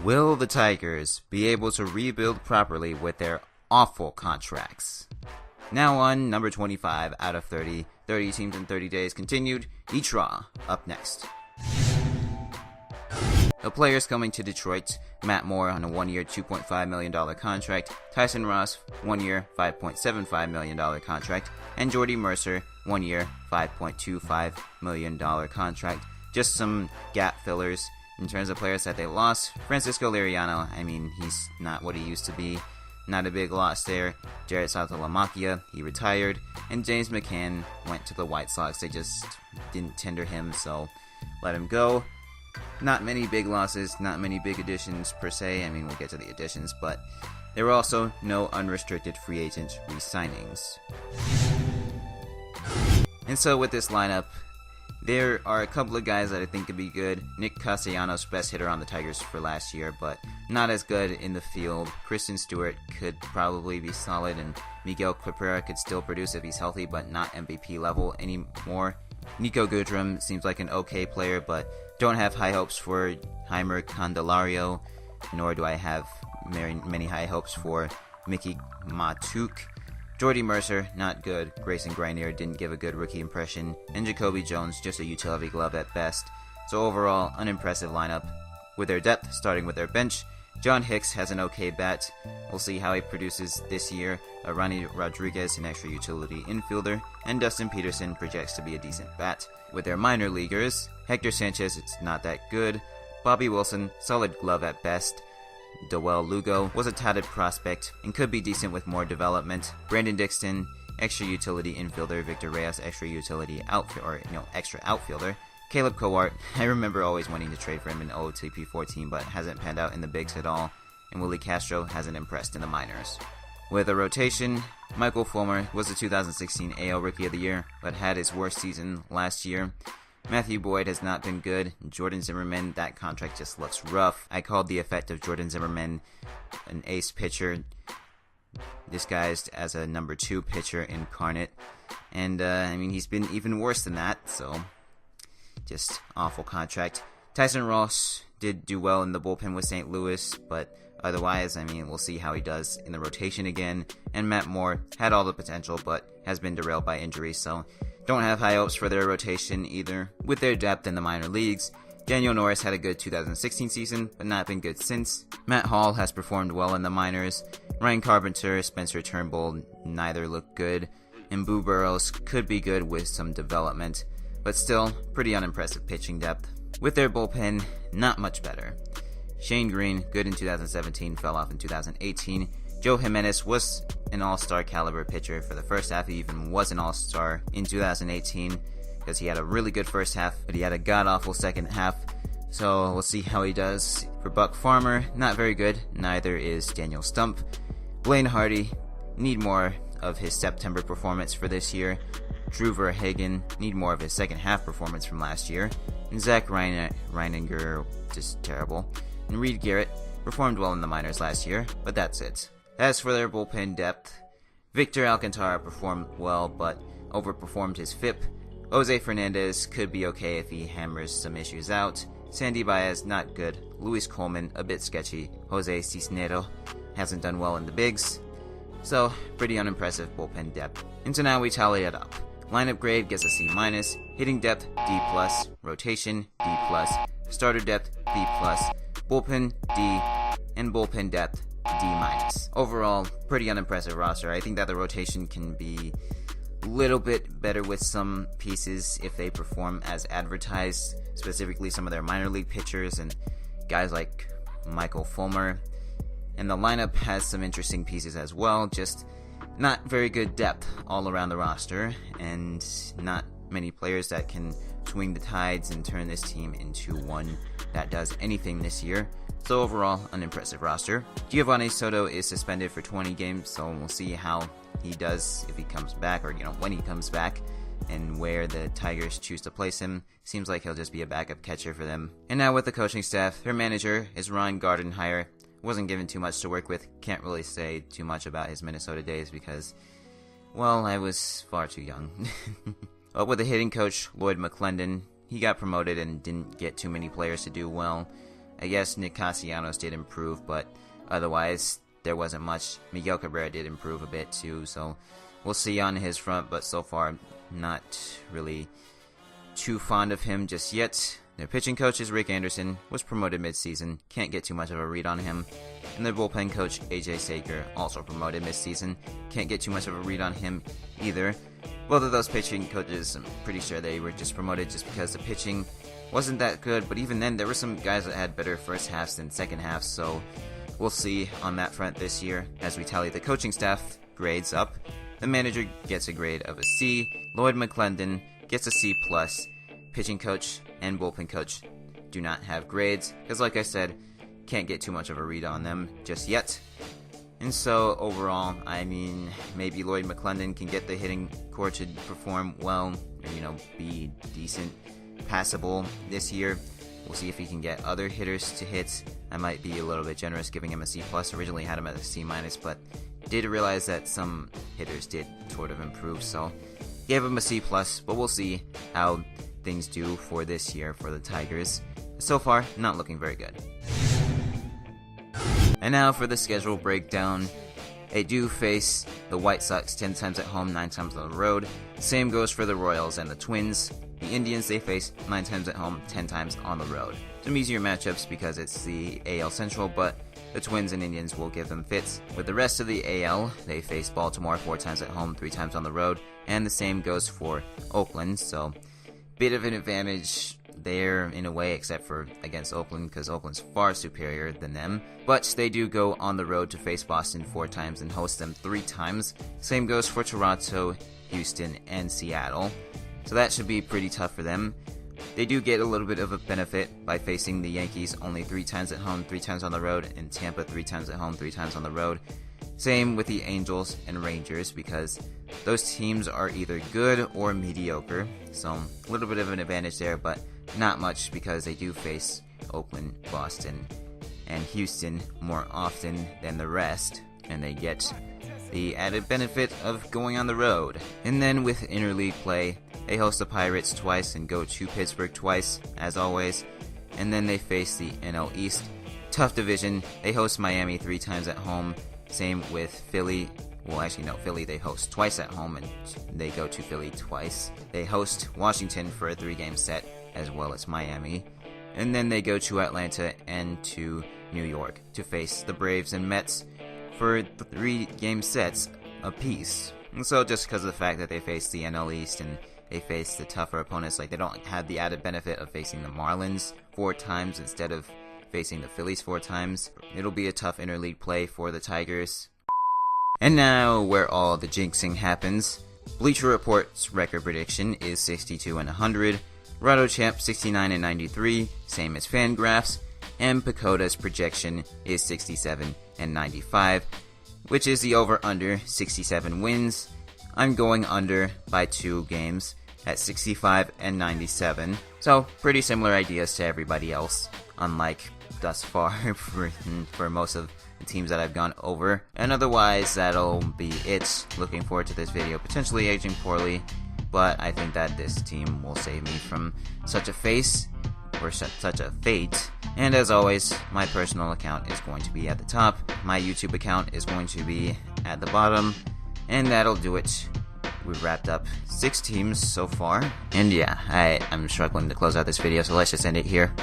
Will the Tigers be able to rebuild properly with their awful contracts? Now on number 25 out of 30, 30 teams in 30 days continued, each raw, up next. The players coming to Detroit: Matt Moore on a 1-year, $2.5 million contract, Tyson Ross, 1-year, $5.75 million contract, and Jordy Mercer, 1-year, $5.25 million contract. Just some gap fillers. In terms of players that they lost, Francisco Liriano, he's not what he used to be. Not a big loss there. Jared Saltalamacchia, he retired. And James McCann went to the White Sox. They just didn't tender him, so let him go. Not many big losses, not many big additions per se. We'll get to the additions, but there were also no unrestricted free agent re-signings. And so with this lineup, there are a couple of guys that I think could be good. Nick Castellanos, best hitter on the Tigers for last year, but not as good in the field. Kristen Stewart could probably be solid, and Miguel Cabrera could still produce if he's healthy, but not MVP level anymore. Nico Goodrum seems like an okay player, but don't have high hopes for Heimer Candelario, nor do I have many high hopes for Mickey Matuk. Jordy Mercer, not good. Grayson Grenier didn't give a good rookie impression. And Jacoby Jones, just a utility glove at best. So overall, unimpressive lineup. With their depth, starting with their bench, John Hicks has an okay bat. We'll see how he produces this year. Ronnie Rodriguez, an extra utility infielder. And Dustin Peterson projects to be a decent bat. With their minor leaguers, Hector Sanchez, it's not that good. Bobby Wilson, solid glove at best. Dowell Lugo was a touted prospect and could be decent with more development. Brandon Dixon, extra utility infielder. Victor Reyes, extra utility extra outfielder. Caleb Cowart, I remember always wanting to trade for him in OTP 14, but hasn't panned out in the bigs at all. And Willie Castro hasn't impressed in the minors. With a rotation, Michael Fulmer was the 2016 AL Rookie of the Year, but had his worst season last year. Matthew Boyd has not been good. Jordan Zimmerman, that contract just looks rough. I called the effect of Jordan Zimmerman an ace pitcher, disguised as a number 2 pitcher incarnate. And, he's been even worse than that, so just awful contract. Tyson Ross did do well in the bullpen with St. Louis, but otherwise, we'll see how he does in the rotation again. And Matt Moore had all the potential, but has been derailed by injury, so don't have high hopes for their rotation either. With their depth in the minor leagues, Daniel Norris had a good 2016 season, but not been good since. Matt Hall has performed well in the minors. Ryan Carpenter, Spencer Turnbull, neither look good. And Boo Burrows could be good with some development, but still pretty unimpressive pitching depth. With their bullpen, not much better. Shane Green, good in 2017, fell off in 2018. Joe Jimenez was an all-star caliber pitcher for the first half. He even was an all-star in 2018 because he had a really good first half, but he had a god-awful second half. So we'll see how he does. For Buck Farmer, not very good. Neither is Daniel Stump. Blaine Hardy, need more of his September performance for this year. Drew Verhagen, need more of his second half performance from last year. And Zach Reininger, just terrible. And Reed Garrett performed well in the minors last year, but that's it. As for their bullpen depth, Victor Alcantara performed well, but overperformed his FIP. Jose Fernandez could be okay if he hammers some issues out. Sandy Baez, not good. Luis Coleman, a bit sketchy. Jose Cisnero hasn't done well in the bigs. So, pretty unimpressive bullpen depth. And so now we tally it up. Lineup grade gets a C-, hitting depth D+, rotation D+, starter depth B+, bullpen D, and bullpen depth D-. Overall, pretty unimpressive roster. I think that the rotation can be a little bit better with some pieces if they perform as advertised, specifically some of their minor league pitchers and guys like Michael Fulmer. And the lineup has some interesting pieces as well, just not very good depth all around the roster, and not many players that can swing the tides and turn this team into one that does anything this year. So overall, an impressive roster. Giovanni Soto is suspended for 20 games, so we'll see how he does if he comes back, or when he comes back, and where the Tigers choose to place him. Seems like he'll just be a backup catcher for them. And now with the coaching staff, their manager is Ron Gardenhire. Wasn't given too much to work with. Can't really say too much about his Minnesota days because, well, I was far too young. But with the hitting coach, Lloyd McClendon, he got promoted and didn't get too many players to do well. I guess Nick Castellanos did improve, but otherwise there wasn't much. Miguel Cabrera did improve a bit too, so we'll see on his front, but so far not really too fond of him just yet. Their pitching coach is Rick Anderson, was promoted mid-season, can't get too much of a read on him. And their bullpen coach, AJ Sager, also promoted mid-season, can't get too much of a read on him either. Both of those pitching coaches, I'm pretty sure they were just promoted just because the pitching wasn't that good, but even then there were some guys that had better first halves than second halves, so we'll see on that front this year as we tally the coaching staff grades up. The manager gets a grade of a C, Lloyd McClendon gets a C+, pitching coach and bullpen coach do not have grades, because like I said, can't get too much of a read on them just yet. And so overall, I mean, maybe Lloyd McClendon can get the hitting core to perform well, or, be decent, passable this year. We'll see if he can get other hitters to hit. I might be a little bit generous giving him a C+. Originally had him at a C-, but did realize that some hitters did sort of improve, so gave him a C+, but we'll see how things do for this year for the Tigers. So far, not looking very good. And now for the schedule breakdown. They do face the White Sox 10 times at home, 9 times on the road. Same goes for the Royals and the Twins. The Indians they face 9 times at home, 10 times on the road. Some easier matchups because it's the AL Central, but the Twins and Indians will give them fits. With the rest of the AL, they face Baltimore 4 times at home, 3 times on the road, and the same goes for Oakland, so bit of an advantage there in a way, except for against Oakland, because Oakland's far superior than them. But they do go on the road to face Boston 4 times and host them 3 times. Same goes for Toronto, Houston, and Seattle. So that should be pretty tough for them. They do get a little bit of a benefit by facing the Yankees only 3 times at home, 3 times on the road, and Tampa 3 times at home, 3 times on the road. Same with the Angels and Rangers, because those teams are either good or mediocre. So a little bit of an advantage there, but not much because they do face Oakland, Boston, and Houston more often than the rest, and they get the added benefit of going on the road. And then with interleague play, they host the Pirates twice and go to Pittsburgh twice, as always. And then they face the NL East. Tough division. They host Miami 3 times at home. Same with Philly. Well, actually, no, Philly they host twice at home, and they go to Philly twice. They host Washington for a 3-game set, as well as Miami. And then they go to Atlanta and to New York to face the Braves and Mets for 3-game sets apiece. And so just because of the fact that they face the NL East and they face the tougher opponents, like they don't have the added benefit of facing the Marlins 4 times instead of facing the Phillies 4 times. It'll be a tough interleague play for the Tigers. And now, where all the jinxing happens. Bleacher Report's record prediction is 62-100. RotoChamp 69-93, same as Fangraphs. And Pacoda's projection is 67-95, which is the over-under 67 wins. I'm going under by 2 games at 65-97. So, pretty similar ideas to everybody else, unlike thus far for most of the teams that I've gone over. And otherwise, that'll be it. Looking forward to this video potentially aging poorly, but I think that this team will save me from such a face, or such a fate. And as always, my personal account is going to be at the top, my YouTube account is going to be at the bottom, and that'll do it. We've wrapped up 6 teams so far, and yeah, I'm struggling to close out this video, so let's just end it here.